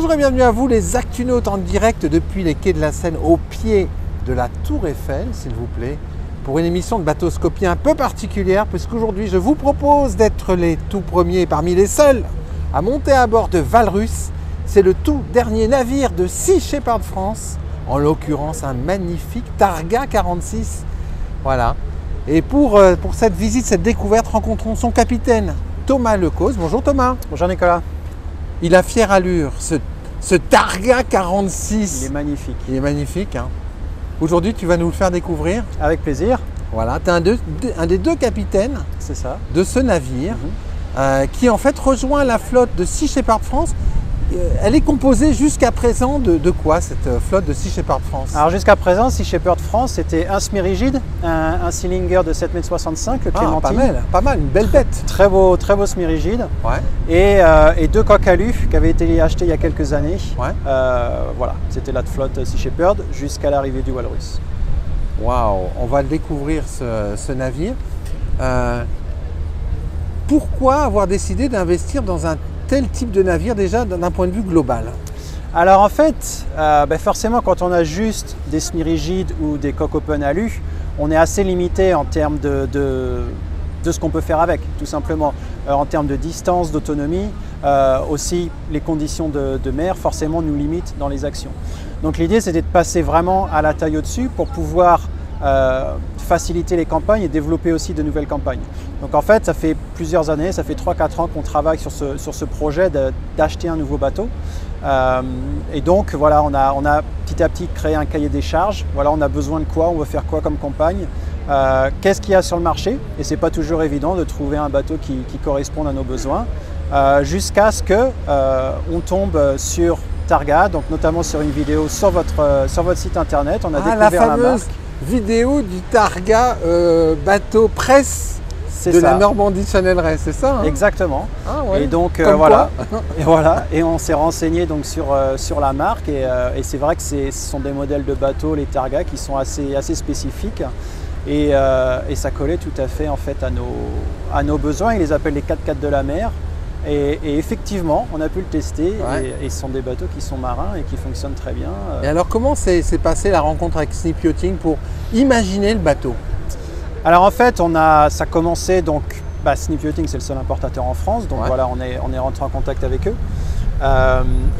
Bonjour et bienvenue à vous les Actunautes en direct depuis les quais de la Seine au pied de la Tour Eiffel, s'il vous plaît, pour une émission de bateauscopie un peu particulière puisqu'aujourd'hui je vous propose d'être les tout premiers parmi les seuls à monter à bord de Walrus. C'est le tout dernier navire de Sea Shepherd France, en l'occurrence un magnifique Targa 46. Voilà. Et pour cette visite, cette découverte, rencontrons son capitaine Thomas Lecause. Bonjour Thomas. Bonjour Nicolas. Il a fière allure, ce Targa 46. Il est magnifique. Il est magnifique. Hein. Aujourd'hui, tu vas nous le faire découvrir. Avec plaisir. Voilà, tu es un des deux capitaines de ce navire qui en fait rejoint la flotte de Sea Shepherd France. Elle est composée jusqu'à présent de quoi cette flotte de Sea Shepherd France? Alors jusqu'à présent, Sea Shepherd France c'était un semi-rigide, un Sealinger de 7,65 m, le Clémentine. Pas mal, une belle bête. Très beau semi-rigide. Ouais. Et deux coques alu qui avaient été achetés il y a quelques années. Ouais. Voilà, c'était la flotte Sea Shepherd jusqu'à l'arrivée du Walrus. Waouh, on va découvrir ce navire. Pourquoi avoir décidé d'investir dans un tel type de navire déjà d'un point de vue global? Alors en fait, forcément quand on a juste des semi-rigides ou des coques open alu, on est assez limité en termes de ce qu'on peut faire avec, tout simplement. En termes de distance, d'autonomie, aussi les conditions de mer forcément nous limitent dans les actions. Donc l'idée c'était de passer vraiment à la taille au-dessus pour pouvoir faciliter les campagnes et développer aussi de nouvelles campagnes. Donc en fait, ça fait plusieurs années, ça fait 3-4 ans qu'on travaille sur ce projet d'acheter un nouveau bateau. Et donc voilà, on a petit à petit créé un cahier des charges. Voilà, on a besoin de quoi, on veut faire quoi comme campagne, qu'est-ce qu'il y a sur le marché. Et c'est pas toujours évident de trouver un bateau qui corresponde à nos besoins, jusqu'à ce que on tombe sur Targa, donc notamment sur une vidéo sur votre site internet. On a découvert la fameuse la marque. Vidéo du Targa bateau presse de la Normandie Channel Ray, c'est ça hein? Exactement. Ah ouais. Et donc et on s'est renseigné donc sur la marque et c'est vrai que ce sont des modèles de bateaux, les Targa, qui sont assez spécifiques et ça collait tout à fait en fait à nos besoins. Ils les appellent les 4x4 de la mer. Et effectivement, on a pu le tester et ce sont des bateaux qui sont marins et qui fonctionnent très bien. Et alors comment s'est passée la rencontre avec Snip Yachting pour imaginer le bateau? Alors en fait, ça a commencé donc, Snip Yachting c'est le seul importateur en France, donc voilà, on est rentré en contact avec eux.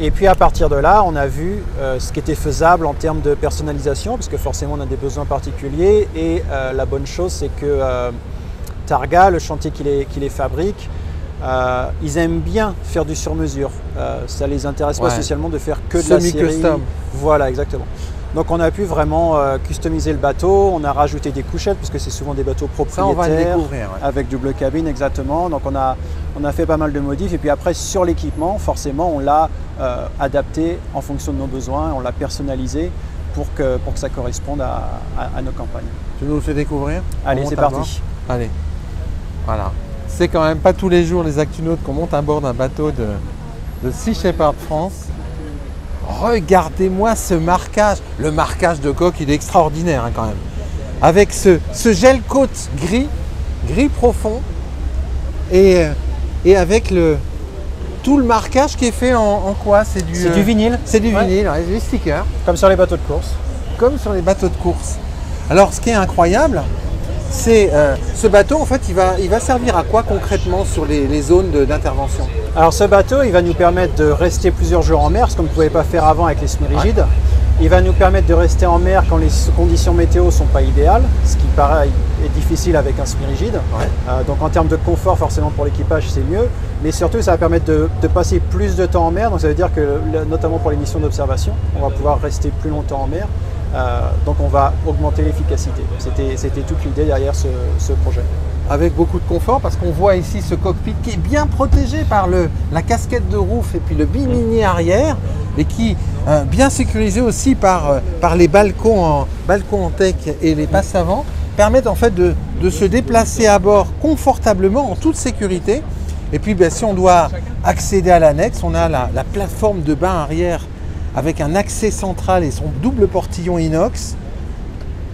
Et puis à partir de là, on a vu ce qui était faisable en termes de personnalisation, parce que forcément on a des besoins particuliers et la bonne chose c'est que Targa, le chantier qui les fabrique, ils aiment bien faire du sur-mesure. Ça les intéresse pas spécialement de faire que de la série. Semi-custom. Voilà, exactement. Donc on a pu vraiment customiser le bateau. On a rajouté des couchettes parce que c'est souvent des bateaux propriétaires. Ça, on va le découvrir. Avec double cabine, exactement. Donc on a fait pas mal de modifs. Et puis après sur l'équipement, forcément, on l'a adapté en fonction de nos besoins. On l'a personnalisé pour que ça corresponde à nos campagnes. Tu nous le fais découvrir? Allez, c'est parti. Allez, voilà. C'est quand même pas tous les jours les Actunautes qu'on monte à bord d'un bateau de Sea Shepherd France. Regardez-moi ce marquage. Le marquage de coque, il est extraordinaire hein, quand même. Avec ce gel coat gris profond et avec tout le marquage qui est fait en quoi? C'est du vinyle. C'est du vinyle, c'est du sticker. Comme sur les bateaux de course. Comme sur les bateaux de course. Alors ce qui est incroyable, c'est ce bateau, en fait, il va servir à quoi concrètement sur les zones d'intervention? Alors ce bateau, il va nous permettre de rester plusieurs jours en mer, ce qu'on ne pouvait pas faire avant avec les semi-rigides. Il va nous permettre de rester en mer quand les conditions météo ne sont pas idéales, ce qui paraît est difficile avec un semi-rigide. Donc en termes de confort, forcément pour l'équipage, c'est mieux. Mais surtout, ça va permettre de passer plus de temps en mer. Donc ça veut dire que, notamment pour les missions d'observation, on va pouvoir rester plus longtemps en mer. Donc on va augmenter l'efficacité. C'était toute l'idée derrière ce projet. Avec beaucoup de confort parce qu'on voit ici ce cockpit qui est bien protégé par la casquette de roof et puis le bimini arrière et qui est bien sécurisé aussi par les balcons en teck et les passes avant, permettent en fait de se déplacer à bord confortablement en toute sécurité. Et puis si on doit accéder à l'annexe, on a la plateforme de bain arrière avec un accès central et son double portillon inox.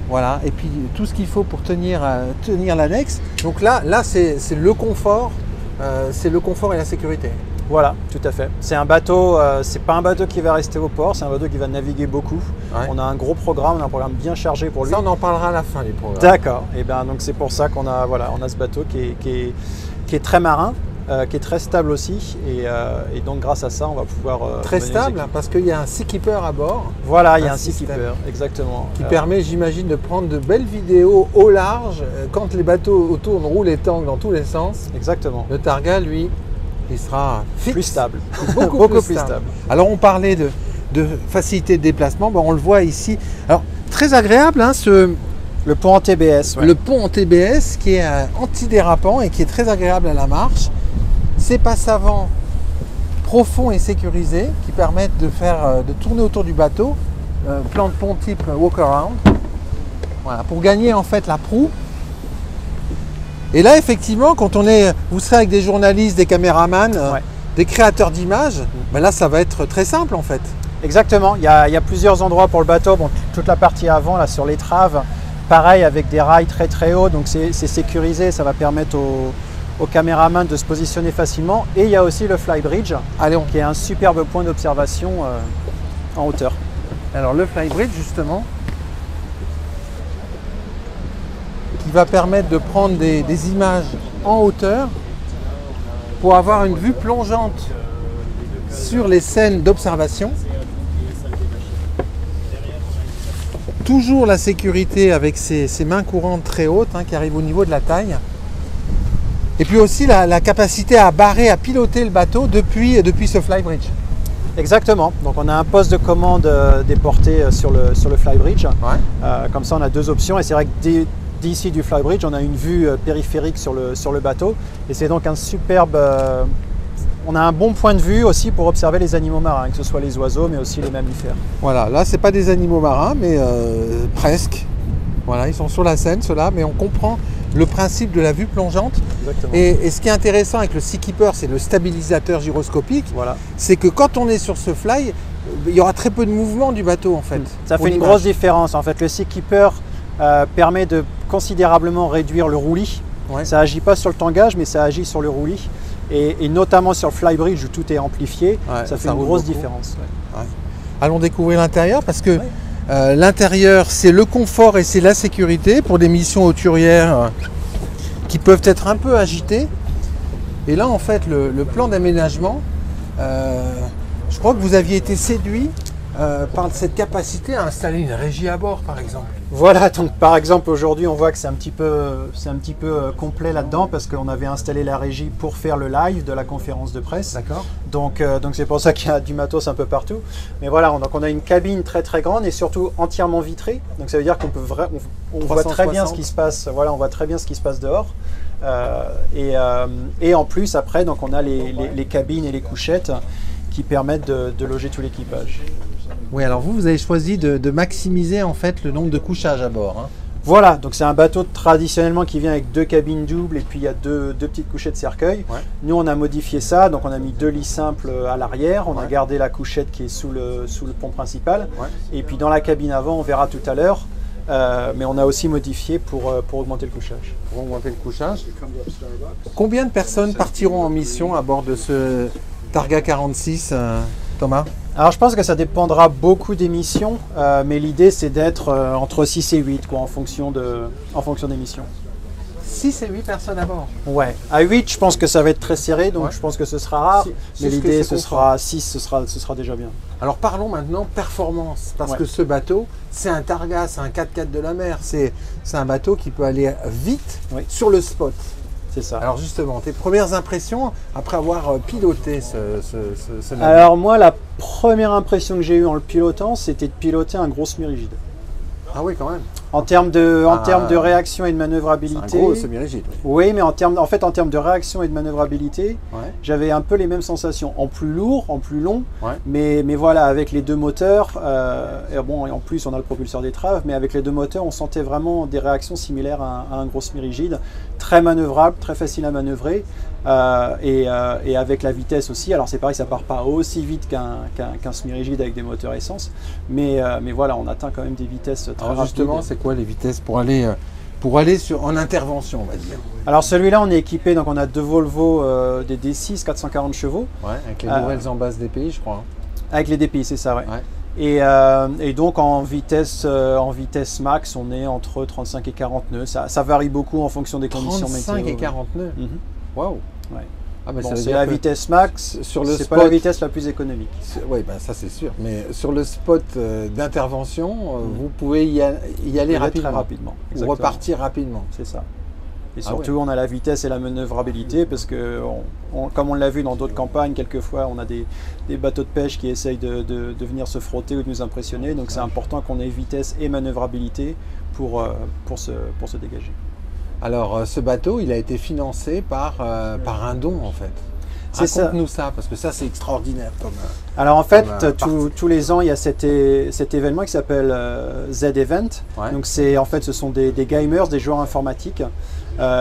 Voilà, et puis tout ce qu'il faut pour tenir l'annexe. Donc là c'est le confort et la sécurité. Voilà, tout à fait. C'est un bateau, c'est pas un bateau qui va rester au port, c'est un bateau qui va naviguer beaucoup. Ouais. On a un gros programme, on a un programme bien chargé pour lui. Ça, on en parlera à la fin du programme. D'accord. Et bien donc c'est pour ça qu'on a, voilà, on a ce bateau qui est très marin, qui est très stable aussi. Et donc grâce à ça, on va pouvoir très mener stable parce qu'il y a un seakeeper à bord. Voilà, il y a un système seakeeper, exactement. Qui permet, j'imagine, de prendre de belles vidéos au large quand les bateaux autour roulent et tangent dans tous les sens. Exactement. Le Targa, lui, il sera fixe, plus stable, beaucoup plus stable. Alors on parlait de facilité de déplacement, bon, on le voit ici. Alors très agréable, hein, le pont en TBS. Ouais. Le pont en TBS qui est antidérapant et qui est très agréable à la marche. Ces passes avant profonds et sécurisés qui permettent de tourner autour du bateau, plan de pont type walk around, voilà, pour gagner en fait la proue. Et là, effectivement, quand vous serez avec des journalistes, des caméramans, des créateurs d'images, ben là, ça va être très simple en fait. Exactement. Il y a plusieurs endroits pour le bateau. Bon, toute la partie avant, là, sur l'étrave, pareil, avec des rails très très hauts, donc c'est sécurisé. Ça va permettre aux caméramans de se positionner facilement. Et il y a aussi le flybridge, qui est un superbe point d'observation en hauteur. Alors le flybridge, justement, qui va permettre de prendre des images en hauteur pour avoir une vue plongeante sur les scènes d'observation. Toujours la sécurité avec ces mains courantes très hautes qui arrivent au niveau de la taille. Et puis aussi la capacité à barrer, à piloter le bateau depuis ce flybridge. Exactement. Donc on a un poste de commande déporté sur le flybridge. Ouais. Comme ça on a deux options et c'est vrai que d'ici du flybridge, on a une vue périphérique sur le bateau et c'est donc un superbe... on a un bon point de vue aussi pour observer les animaux marins, que ce soit les oiseaux mais aussi les mammifères. Voilà, là c'est pas des animaux marins mais presque. Voilà, ils sont sur la scène ceux-là, mais on comprend le principe de la vue plongeante. Et ce qui est intéressant avec le Seakeeper, c'est le stabilisateur gyroscopique. Voilà. C'est que quand on est sur ce fly, il y aura très peu de mouvement du bateau en fait. Ça fait une grosse différence. En fait, le Seakeeper permet de considérablement réduire le roulis. Ouais. Ça agit pas sur le tangage, mais ça agit sur le roulis. Et notamment sur le flybridge où tout est amplifié, ça fait une grosse différence. Ouais. Ouais. Allons découvrir l'intérieur parce que l'intérieur, c'est le confort et c'est la sécurité pour des missions hauturières qui peuvent être un peu agitées. Et là, en fait, le plan d'aménagement, je crois que vous aviez été séduit par cette capacité à installer une régie à bord, par exemple. Voilà, donc par exemple aujourd'hui on voit que c'est un petit peu complet là-dedans parce qu'on avait installé la régie pour faire le live de la conférence de presse. D'accord. Donc c'est pour ça qu'il y a du matos un peu partout. Mais voilà, donc on a une cabine très très grande et surtout entièrement vitrée. Donc ça veut dire qu'on peut on voit très bien ce qui se passe. Voilà, on voit très bien ce qui se passe dehors. Et en plus après, donc on a les cabines et les couchettes qui permettent de loger tout l'équipage. Oui, alors vous avez choisi de maximiser en fait le nombre de couchages à bord. Hein. Voilà, donc c'est un bateau traditionnellement qui vient avec deux cabines doubles et puis il y a deux petites couchettes cercueil. Ouais. Nous on a modifié ça, donc on a mis deux lits simples à l'arrière, on a gardé la couchette qui est sous le pont principal. Ouais. Et puis dans la cabine avant, on verra tout à l'heure, mais on a aussi modifié pour augmenter le couchage. Pour augmenter le couchage. Combien de personnes partiront en mission à bord de ce Targa 46, Thomas ? Alors je pense que ça dépendra beaucoup des missions, mais l'idée c'est d'être entre 6 et 8 quoi, en fonction des missions. 6 et 8 personnes à bord. Ouais, à 8 je pense que ça va être très serré, donc je pense que ce sera rare, mais l'idée ce sera 6, ce sera déjà bien. Alors parlons maintenant performance, parce que ce bateau, c'est un Targa, c'est un 4x4 de la mer, c'est un bateau qui peut aller vite sur le spot. C'est ça. Alors justement, tes premières impressions après avoir piloté ce navire? Alors moi, la première impression que j'ai eue en le pilotant, c'était de piloter un gros semi-rigide. Ah oui, quand même. En termes de réaction et de manœuvrabilité. C'est un gros semi-rigide. Oui, mais en termes de réaction et de manœuvrabilité, j'avais un peu les mêmes sensations. En plus lourd, en plus long, mais voilà, avec les deux moteurs, et en plus on a le propulseur d'étrave, mais avec les deux moteurs, on sentait vraiment des réactions similaires à un gros semi-rigide. Très manœuvrable, très facile à manœuvrer, et avec la vitesse aussi. Alors c'est pareil, ça part pas aussi vite qu'un semi-rigide avec des moteurs essence, mais voilà, on atteint quand même des vitesses très rapides. Justement, c'est quoi les vitesses pour aller pour aller en intervention, on va dire. Alors celui-là, on est équipé, donc on a deux Volvo des D6 440 chevaux. Ouais, avec les nouvelles embasses DPI, je crois. Avec les DPI, c'est ça, ouais. Et donc en vitesse max, on est entre 35 et 40 nœuds. Ça varie beaucoup en fonction des conditions météo. 35 et 40 nœuds. Waouh. Ah bah bon, c'est la vitesse max, c'est pas la vitesse la plus économique. Oui, bah ça c'est sûr. Mais sur le spot d'intervention, vous pouvez y aller rapidement. Très rapidement. Ou repartir rapidement. C'est ça. Et surtout, on a la vitesse et la manœuvrabilité parce que, comme on l'a vu dans d'autres campagnes, quelquefois, on a des bateaux de pêche qui essayent de venir se frotter ou de nous impressionner. Donc, c'est important qu'on ait vitesse et manœuvrabilité pour se dégager. Alors, ce bateau, il a été financé par un don, en fait. Raconte-nous ça, parce que ça, c'est extraordinaire. Alors, en fait, tous les ans, il y a cet événement qui s'appelle Z-Event. Ouais. Donc, en fait, ce sont des gamers, des joueurs informatiques.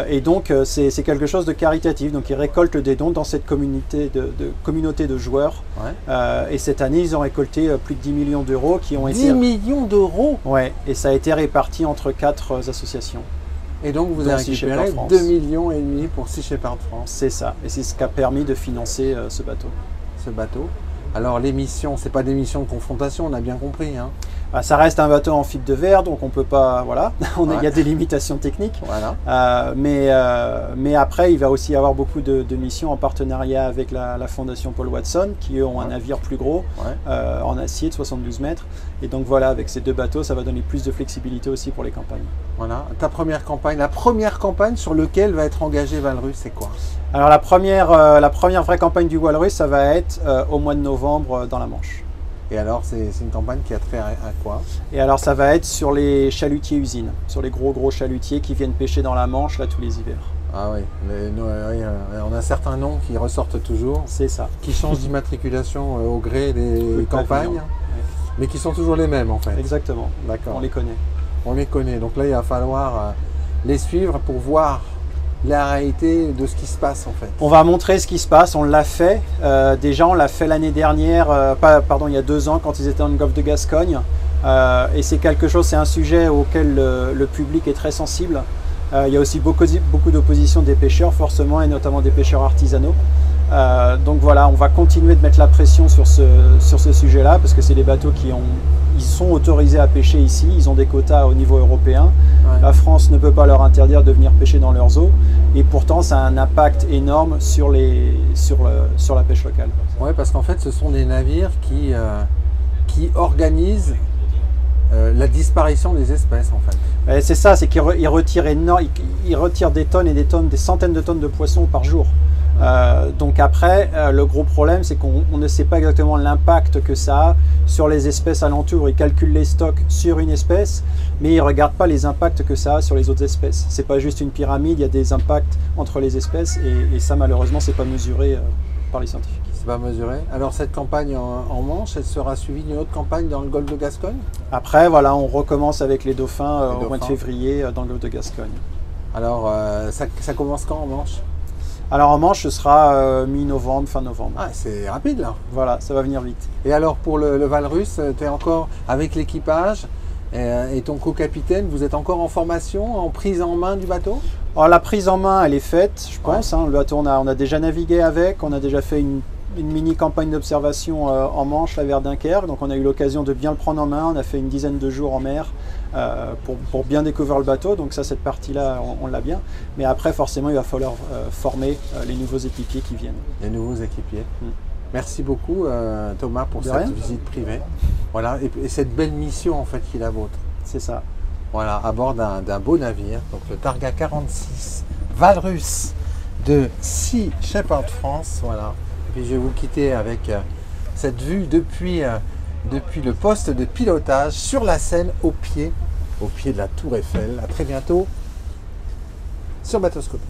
Et donc, c'est quelque chose de caritatif. Donc, ils récoltent des dons dans cette communauté de joueurs. Ouais. Et cette année, ils ont récolté plus de 10 millions d'euros qui ont été... 10 millions d'euros? Ouais, et ça a été réparti entre 4 associations. Et donc, vous avez récupéré 2,5 millions pour Sea Shepherd France. C'est ça. Et c'est ce qui a permis de financer ce bateau. Ce bateau. Alors, les missions, ce n'est pas des missions de confrontation, on a bien compris. Hein. Ça reste un bateau en fibre de verre, donc on ne peut pas... Voilà, il y a des limitations techniques. Voilà. Mais après, il va aussi y avoir beaucoup de missions en partenariat avec la Fondation Paul Watson, qui eux ont un navire plus gros, en acier de 72 mètres. Et donc voilà, avec ces deux bateaux, ça va donner plus de flexibilité aussi pour les campagnes. Voilà, ta première campagne, la première campagne sur laquelle va être engagé Walrus, c'est quoi? Alors la première vraie campagne du Walrus, ça va être au mois de novembre dans la Manche. Et alors, c'est une campagne qui a trait à quoi? Et alors, ça va être sur les chalutiers usines, sur les gros chalutiers qui viennent pêcher dans la Manche là tous les hivers. Ah oui, on a certains noms qui ressortent toujours. C'est ça. Qui changent d'immatriculation au gré des campagnes, mais qui sont toujours les mêmes en fait. Exactement. D'accord. On les connaît. On les connaît. Donc là, il va falloir les suivre pour voir la réalité de ce qui se passe en fait. On va montrer ce qui se passe, on l'a fait. Déjà, on l'a fait l'année dernière, il y a 2 ans quand ils étaient dans le golfe de Gascogne. Et c'est un sujet auquel le public est très sensible. Il y a aussi beaucoup d'opposition des pêcheurs forcément, et notamment des pêcheurs artisanaux. Donc voilà, on va continuer de mettre la pression sur ce sujet-là parce que c'est des bateaux ils sont autorisés à pêcher ici, ils ont des quotas au niveau européen. Ouais. La France ne peut pas leur interdire de venir pêcher dans leurs eaux et pourtant ça a un impact énorme sur la pêche locale. Oui, parce qu'en fait ce sont des navires qui organisent la disparition des espèces en fait. C'est ça, c'est qu'ils retirent des tonnes et des tonnes, des centaines de tonnes de poissons par jour. Donc après, le gros problème, c'est qu'on ne sait pas exactement l'impact que ça a sur les espèces alentours. Ils calculent les stocks sur une espèce, mais ils ne regardent pas les impacts que ça a sur les autres espèces. C'est pas juste une pyramide, il y a des impacts entre les espèces et ça, malheureusement, c'est pas mesuré par les scientifiques. C'est pas mesuré. Alors cette campagne en Manche, elle sera suivie d'une autre campagne dans le golfe de Gascogne? Après, voilà, on recommence avec les dauphins au mois de février dans le golfe de Gascogne. Alors, ça commence quand en Manche? Alors en Manche, ce sera mi-novembre, fin novembre. Ah, c'est rapide là. Voilà, ça va venir vite. Et alors pour le Walrus, tu es encore avec l'équipage et ton co-capitaine, vous êtes encore en formation, en prise en main du bateau? Alors la prise en main, elle est faite, je pense. Hein, le bateau, on a déjà navigué avec, on a déjà fait une mini campagne d'observation en Manche, là vers Dunkerque. Donc on a eu l'occasion de bien le prendre en main, on a fait une dizaine de jours en mer. Pour bien découvrir le bateau, donc ça, cette partie-là, on l'a bien. Mais après, forcément, il va falloir former les nouveaux équipiers qui viennent. Les nouveaux équipiers. Merci beaucoup, Thomas, pour cette visite privée. Voilà, et cette belle mission, en fait, qui est la vôtre. C'est ça. Voilà, à bord d'un beau navire, donc le Targa 46 Walrus de Sea Shepherd France. Voilà. Et puis, je vais vous quitter avec cette vue depuis le poste de pilotage sur la Seine au pied de la Tour Eiffel. À très bientôt sur Bateauscope.